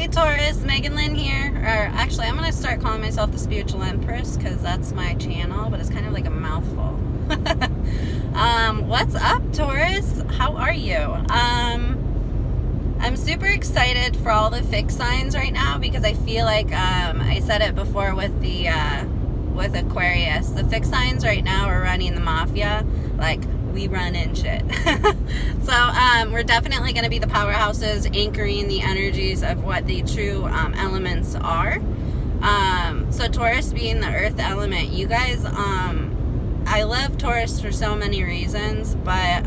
Hey Taurus, Megan Lynn here. Or actually, I'm going to start calling myself the Spiritual Empress because that's my channel, but it's kind of like a mouthful. What's up, Taurus? How are you? I'm super excited for all the fixed signs right now because I feel like I said it before with the with Aquarius. The fixed signs right now are running the mafia. Like, we run in shit. So we're definitely going to be the powerhouses anchoring the energies of what the true elements are. So Taurus being the earth element, you guys, I love Taurus for so many reasons, but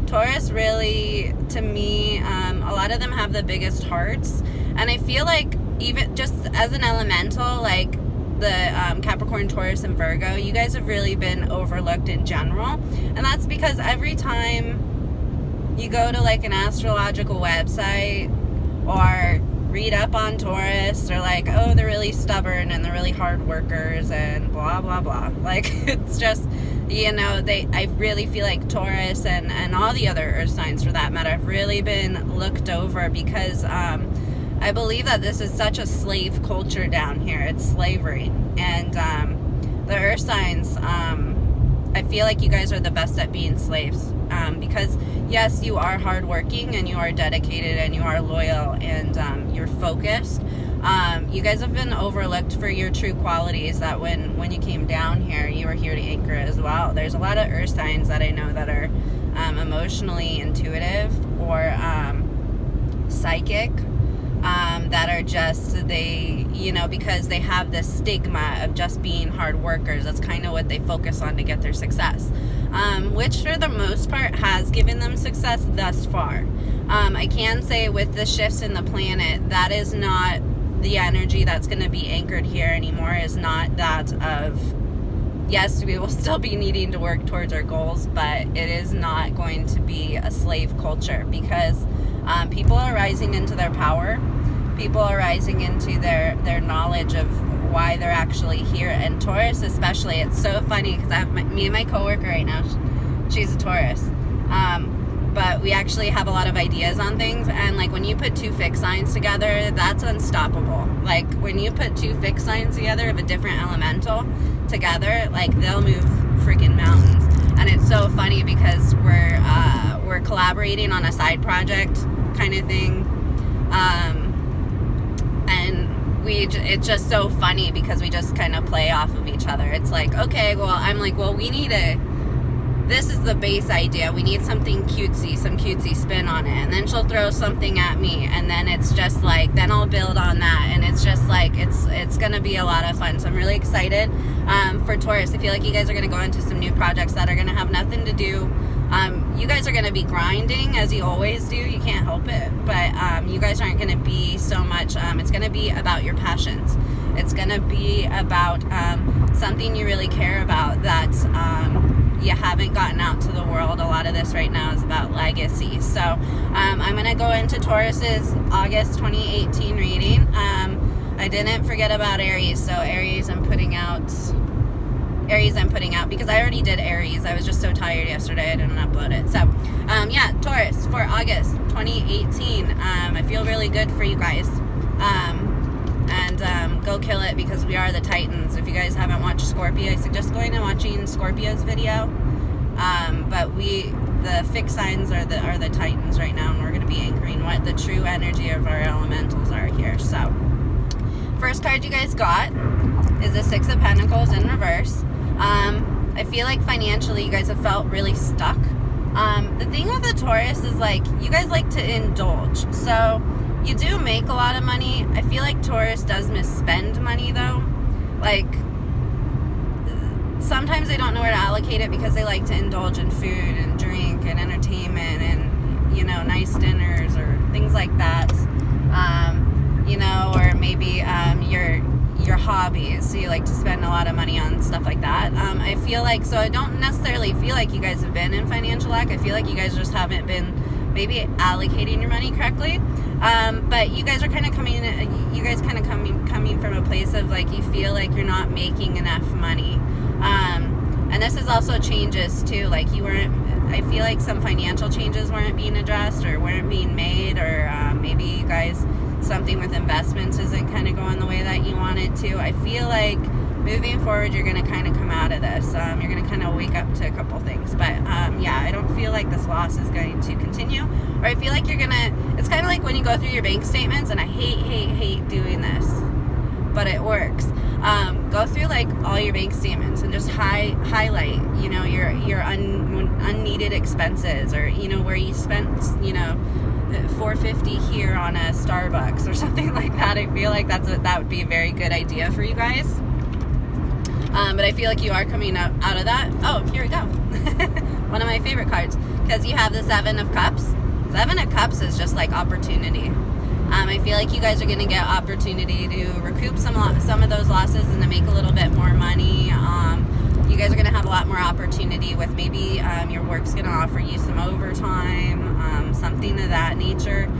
Taurus really, to me, a lot of them have the biggest hearts, and I feel like even just as an elemental, like the Capricorn, Taurus, and Virgo, you guys have really been overlooked in general. And that's because every time you go to like an astrological website or read up on Taurus, they're like, oh, they're really stubborn and they're really hard workers and blah, blah, blah. Like, it's just, you know, I really feel like Taurus and all the other earth signs for that matter have really been looked over because I believe that this is such a slave culture down here. It's slavery. And the earth signs, I feel like you guys are the best at being slaves. Because, yes, you are hardworking and you are dedicated and you are loyal and you're focused. You guys have been overlooked for your true qualities that when you came down here, you were here to anchor as well. There's a lot of earth signs that I know that are emotionally intuitive or psychic. That are just, they, you know, because they have this stigma of just being hard workers. That's kind of what they focus on to get their success, which for the most part has given them success thus far. I can say with the shifts in the planet, that is not the energy that's going to be anchored here anymore, is not that of, yes, we will still be needing to work towards our goals, but it is not going to be a slave culture because people are rising into their power. People are rising into their knowledge of why they're actually here. And Taurus especially, it's so funny because I have me and my coworker right now, she's a Taurus. But we actually have a lot of ideas on things. And like when you put two fixed signs together, that's unstoppable. Like when you put two fixed signs together of a different elemental together, like they'll move freaking mountains. And it's so funny because we're collaborating on a side project kind of thing. And it's just so funny because we just kind of play off of each other. It's like, okay, well, I'm like, well, this is the base idea. We need something cutesy, some cutesy spin on it. And then she'll throw something at me. And then it's just like, then I'll build on that. And it's just like, it's going to be a lot of fun. So I'm really excited for Taurus. I feel like you guys are going to go into some new projects that are going to have nothing to do. You guys are going to be grinding as you always do. You can't help it. But you guys aren't going to be so much. It's going to be about your passions. It's going to be about something you really care about that you haven't gotten out to the world. A lot of this right now is about legacy. So I'm going to go into Taurus's August 2018 reading. I didn't forget about Aries. So Aries I'm putting out because I already did Aries. I was just so tired yesterday I didn't upload it. So yeah, Taurus for August 2018. I feel really good for you guys. And go kill it because we are the Titans. If you guys haven't watched Scorpio, I suggest going and watching Scorpio's video. But the fixed signs are the Titans right now, and we're going to be anchoring what the true energy of our elementals are here. So first card you guys got is the Six of Pentacles in reverse. I feel like financially you guys have felt really stuck. The thing with the Taurus is like you guys like to indulge. So you do make a lot of money. I feel like Taurus does misspend money though. Like sometimes they don't know where to allocate it because they like to indulge in food and drink and entertainment and, you know, nice dinners or things like that. You know, or maybe your hobbies. So you like to spend a lot of money on stuff like that. I feel like, so I don't necessarily feel like you guys have been in financial lack. I feel like you guys just haven't been maybe allocating your money correctly. But you guys are kind of coming from a place of like you feel like you're not making enough money. And this is also changes too. Like you weren't, I feel like some financial changes weren't being addressed or weren't being made, or maybe you guys something with investments isn't kind of going the way that you want it to, I feel like moving forward, you're going to kind of come out of this. You're going to kind of wake up to a couple things. But yeah, I don't feel like this loss is going to continue. Or I feel like you're going to, it's kind of like when you go through your bank statements, and I hate doing this, but it works. Go through like all your bank statements and just highlight, you know, your unneeded expenses, or, you know, where you spent, you know, $4.50 here on a Starbucks or something like that. I feel like that would be a very good idea for you guys. But I feel like you are coming out of that. Oh, here we go. One of my favorite cards, because you have the Seven of Cups. Seven of Cups is just like opportunity. I feel like you guys are going to get opportunity to recoup some of those losses and to make a little bit more money. You guys are going to have a lot more opportunity with maybe your work's going to offer you some overtime, something of that nature.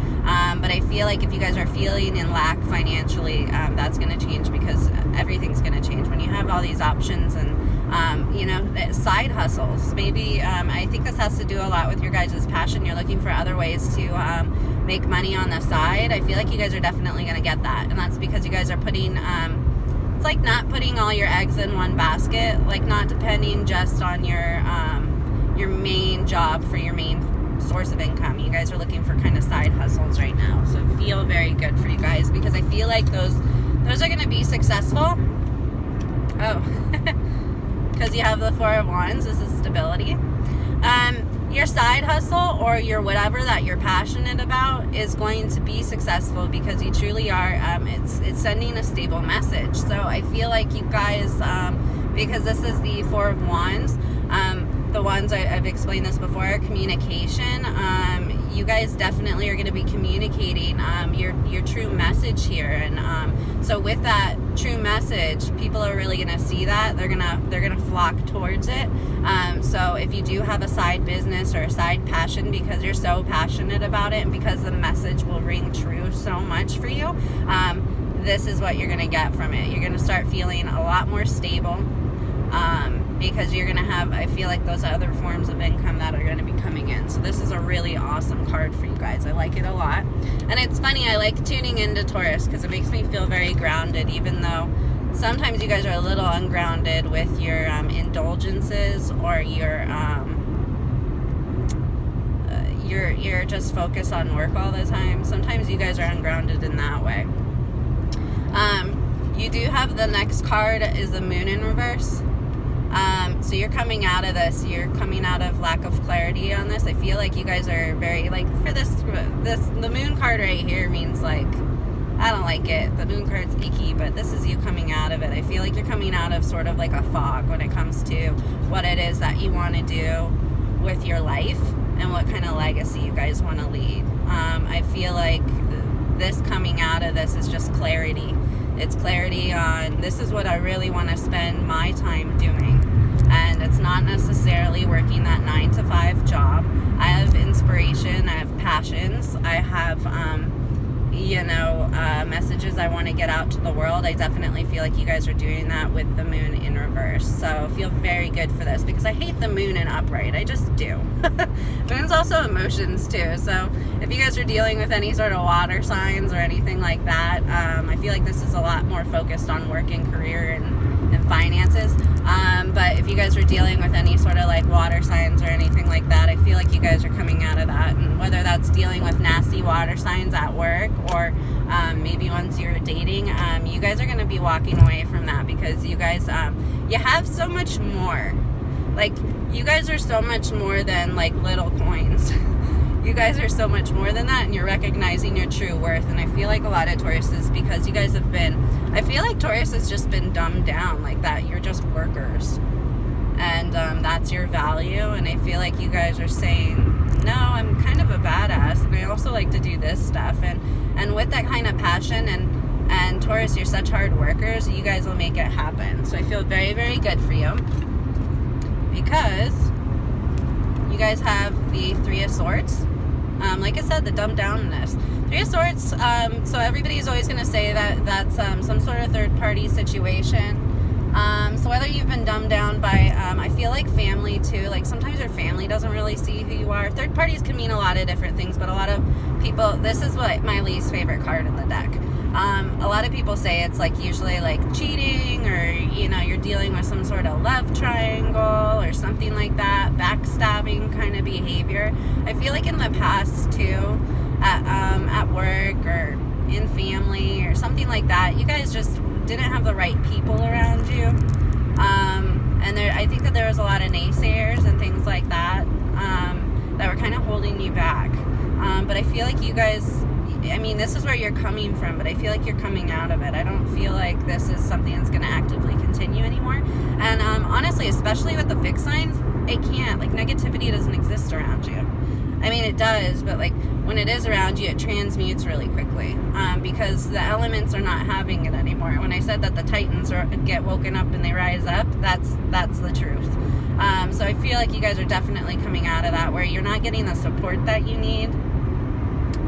But I feel like if you guys are feeling in lack financially, that's going to change, because everything's going to change when you have all these options and, you know, side hustles. Maybe I think this has to do a lot with your guys' passion. You're looking for other ways to make money on the side. I feel like you guys are definitely going to get that. And that's because you guys are putting... it's like not putting all your eggs in one basket, like not depending just on your main job for your main source of income. You guys are looking for kind of side hustles right now. So feel very good for you guys, because I feel like those are going to be successful. Oh, because you have the Four of Wands. This is stability. Your side hustle or your whatever that you're passionate about is going to be successful, because you truly are. It's sending a stable message. So I feel like you guys, because this is the Four of Wands, the ones I've explained this before, communication. You guys definitely are going to be communicating your true message here, and so with that true message, people are really going to see that. They're gonna flock towards it. So if you do have a side business or a side passion, because you're so passionate about it and because the message will ring true so much for you, this is what you're going to get from it. You're going to start feeling a lot more stable, because you're going to have, I feel like, those other forms of income that are going to be coming in. So this is a really awesome card for you guys. I like it a lot. And it's funny, I like tuning into Taurus because it makes me feel very grounded, even though sometimes you guys are a little ungrounded with your indulgences, or you're just focused on work all the time. Sometimes you guys are ungrounded in that way. You do have the next card is the Moon in reverse. So you're coming out of this. You're coming out of lack of clarity on this. I feel like you guys are very, like, for this, the Moon card right here means, like, I don't like it. The Moon card's icky, but this is you coming out of it. I feel like you're coming out of sort of like a fog when it comes to what it is that you want to do with your life and what kind of legacy you guys want to lead. I feel like this coming out of this is just clarity. It's clarity on, this is what I really want to spend my time doing. And it's not necessarily working that 9-to-5 job. I have inspiration, I have passions, I have, messages I want to get out to the world. I definitely feel like you guys are doing that with the Moon in reverse. So feel very good for this, because I hate the Moon in upright. I just do. Moon's also emotions too. So if you guys are dealing with any sort of water signs or anything like that, I feel like this is a lot more focused on work and career and finances. But if you guys are dealing with any sort of like water signs or anything like that, I feel like you guys are coming out of that. And whether that's dealing with nasty water signs at work, or maybe once you're dating, you guys are going to be walking away from that, because you guys, you have so much more. Like, you guys are so much more than like little coins. You guys are so much more than that, and you're recognizing your true worth. And I feel like a lot of Taurus is because you guys have been, I feel like Taurus has just been dumbed down like that. You're just workers, and that's your value. And I feel like you guys are saying, no, I'm kind of a badass, and I also like to do this stuff. And with that kind of passion, and Taurus, you're such hard workers, you guys will make it happen. So I feel very, very good for you, because you guys have the Three of Swords. Like I said, the dumbed downness. Three of Swords, so everybody's always going to say that that's some sort of third-party situation. So whether you've been dumbed down by, I feel like family too, like sometimes your family doesn't really see who you are. Third parties can mean a lot of different things, but a lot of people, this is what my least favorite card in the deck. A lot of people say it's like usually like cheating, or, you know, you're dealing with some sort of love triangle or something like that, backstabbing kind of behavior. I feel like in the past too, at work or in family or something like that, you guys just didn't have the right people around you. And I think that there was a lot of naysayers and things like that, that were kind of holding you back. But I feel like you guys, I mean, this is where you're coming from, but I feel like you're coming out of it. I don't feel like this is something that's going to actively continue anymore. And honestly, especially with the fixed signs, it can't. Like, negativity doesn't exist around you. I mean, it does, but like when it is around you, it transmutes really quickly, because the elements are not having it anymore. When I said that the Titans get woken up and they rise up, that's the truth. So I feel like you guys are definitely coming out of that, where you're not getting the support that you need.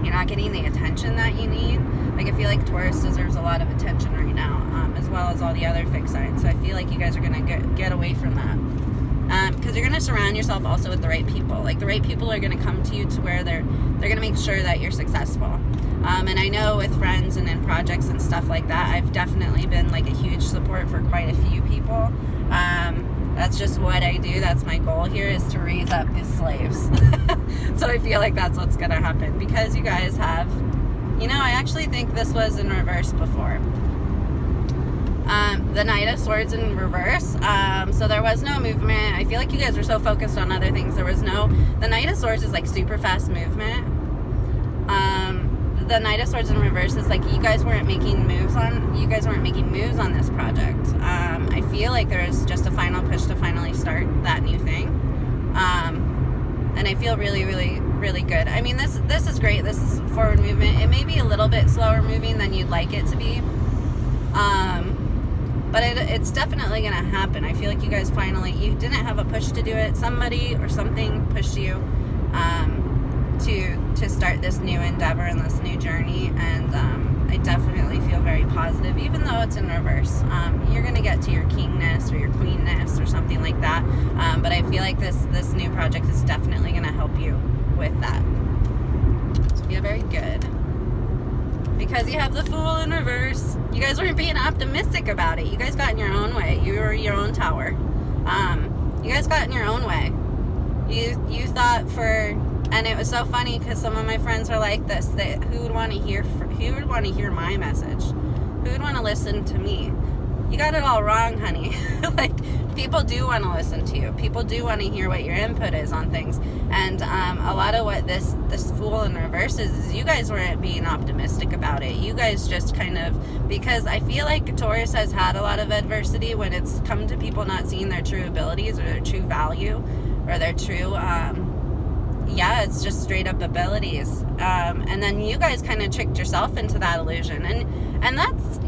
You're not getting the attention that you need. Like, I feel like Taurus deserves a lot of attention right now, as well as all the other fixed signs. So I feel like you guys are going to get away from that. Because you're going to surround yourself also with the right people. Like, the right people are going to come to you to where they're going to make sure that you're successful. And I know with friends and in projects and stuff like that, I've definitely been like a huge support for quite a few people. That's just what I do. That's my goal here, is to raise up these slaves. So I feel like that's what's going to happen, because you guys have, you know, I actually think this was in reverse before. The Knight of Swords in reverse. So there was no movement. I feel like you guys were so focused on other things. The Knight of Swords is like super fast movement. The Knight of Swords in reverse is like you guys weren't making moves on this project. I feel like there's just a final push to finally start that new thing. And I feel really, really, really good. I mean, this is great. This is forward movement. It may be a little bit slower moving than you'd like it to be. But it's definitely going to happen. I feel like you guys you didn't have a push to do it. Somebody or something pushed you to start this new endeavor and this new journey. And I definitely feel very positive, even though it's in reverse. You're going to get to your kingness or your queenness or something like that. But I feel like this new project is definitely going to help you with that. So feel very good. Because you have the Fool in reverse. You guys weren't being optimistic about it. You guys got in your own way. You were your own tower. You guys got in your own way. You thought and it was so funny because some of my friends are like this. Who would want to hear my message? Who would want to listen to me? You got it all wrong, honey. Like, people do want to listen to you. People do want to hear what your input is on things. And a lot of what this Fool in reverse is you guys weren't being optimistic about it. You guys just kind of, because I feel like Taurus has had a lot of adversity when it's come to people not seeing their true abilities or their true value or their true, it's just straight up abilities. And then you guys kind of tricked yourself into that illusion. And that's,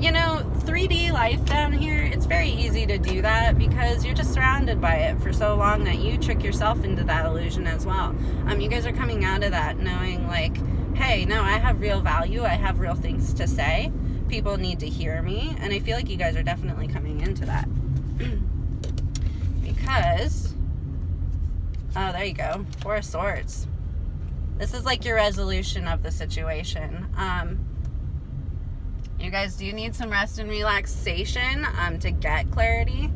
3D life down here, it's very easy to do that because you're just surrounded by it for so long that you trick yourself into that illusion as well. You guys are coming out of that knowing like, hey, no, I have real value. I have real things to say. People need to hear me. And I feel like you guys are definitely coming into that. Because, oh, there you go. Four of Swords. This is like your resolution of the situation. You guys do need some rest and relaxation to get clarity.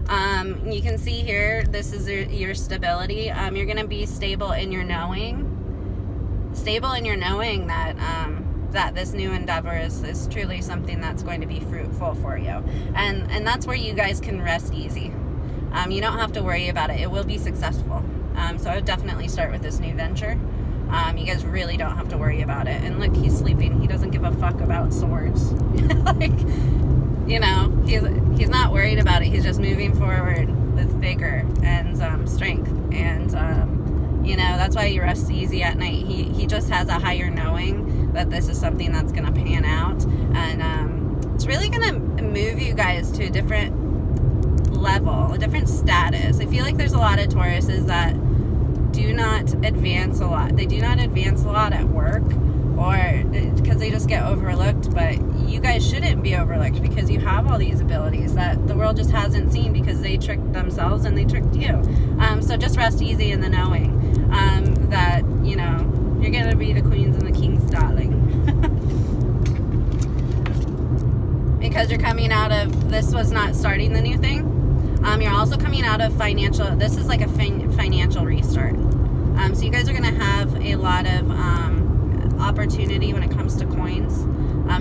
You can see here, this is your stability. You're going to be stable in your knowing. Stable in your knowing that that this new endeavor is truly something that's going to be fruitful for you. And that's where you guys can rest easy. You don't have to worry about it. It will be successful. So I would definitely start with this new venture. You guys really don't have to worry about it. And look, he's sleeping. He doesn't give a fuck about swords. Like, he's not worried about it. He's just moving forward with vigor and strength. And, that's why you rest easy at night. He just has a higher knowing that this is something that's going to pan out. And it's really going to move you guys to a different level, a different status. I feel like there's a lot of Tauruses that do not advance a lot. They do not advance a lot at work or because they just get overlooked, but you guys guys shouldn't be overlooked, because you have all these abilities that the world just hasn't seen, because they tricked themselves and they tricked you. So just rest easy in the knowing that, you know, you're going to be the queens and the kings, darling. Because you're coming out of, this was not starting the new thing. You're also coming out of financial, this is like a financial restart. So you guys are going to have a lot of opportunity when it comes to coins.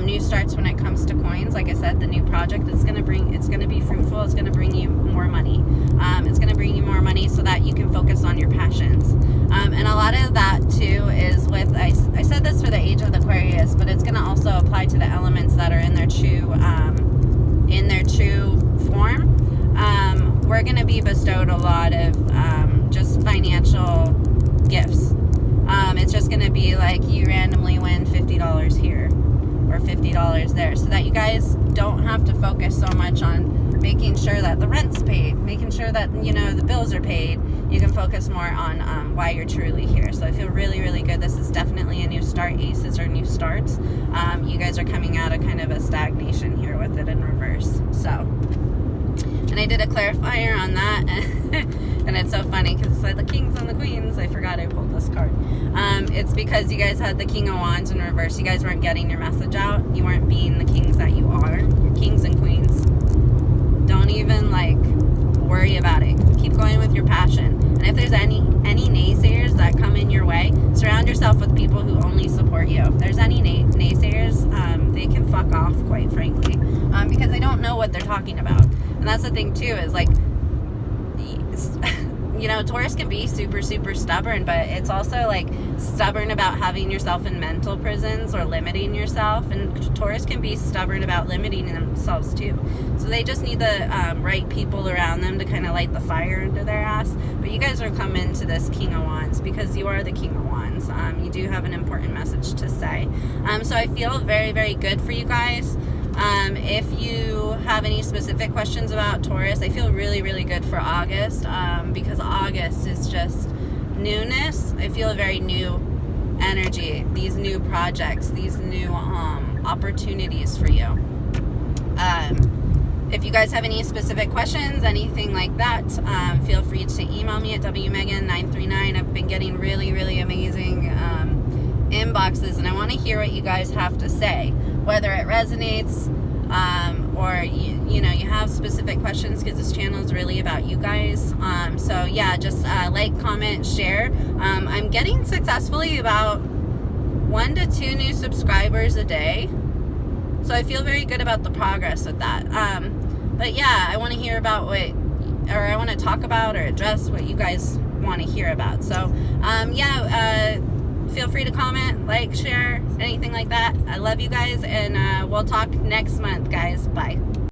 New starts when it comes to coins. Like I said, the new project is going to bring, it's going to be fruitful. It's going to bring you more money. It's going to bring you more money so that you can focus on your passions. And a lot of that too is with, I said this for the age of the Aquarius, but it's going to also apply to the elements that are in their true form. We're going to be bestowed a lot of just financial gifts. It's just going to be like you randomly win $50 here or $50 there, so that you guys don't have to focus so much on making sure that the rent's paid, making sure that, you know, the bills are paid. You can focus more on why you're truly here. So I feel really, really good. This is definitely a new start. Aces are new starts. You guys are coming out of kind of a stagnation here with it in reverse. So, and I did a clarifier on that, and it's so funny because it said the kings and the queens. I forgot I pulled this card. It's because you guys had the King of Wands in reverse. You guys weren't getting your message out. You weren't being the kings that you are. You're kings and queens. Don't even like worry about it. Keep going with your passion. And if there's any naysayers that come in your way, surround yourself with people who only support you. If there's any naysayers, they can fuck off, quite frankly, because they don't know what they're talking about. And that's the thing too, is like, you know, Taurus can be super, super stubborn, but it's also like stubborn about having yourself in mental prisons or limiting yourself. And Taurus can be stubborn about limiting themselves too. So they just need the right people around them to kind of light the fire under their ass. But you guys are coming to this King of Wands because you are the King of Wands. You do have an important message to say. So I feel very, very good for you guys. If you have any specific questions about Taurus, I feel really, really good for August, because August is just newness. I feel a very new energy, these new projects, these new opportunities for you. If you guys have any specific questions, anything like that, feel free to email me at wmegan939. I've been getting really, really amazing inboxes, and I want to hear what you guys have to say, whether it resonates or you know, you have specific questions, because this channel is really about you guys. So yeah, just like, comment, share. I'm getting successfully about 1 to 2 new subscribers a day, so I feel very good about the progress with that. But yeah, I want to hear about I want to talk about or address what you guys want to hear about. So feel free to comment, like, share, anything like that. I love you guys, and we'll talk next month, guys. Bye.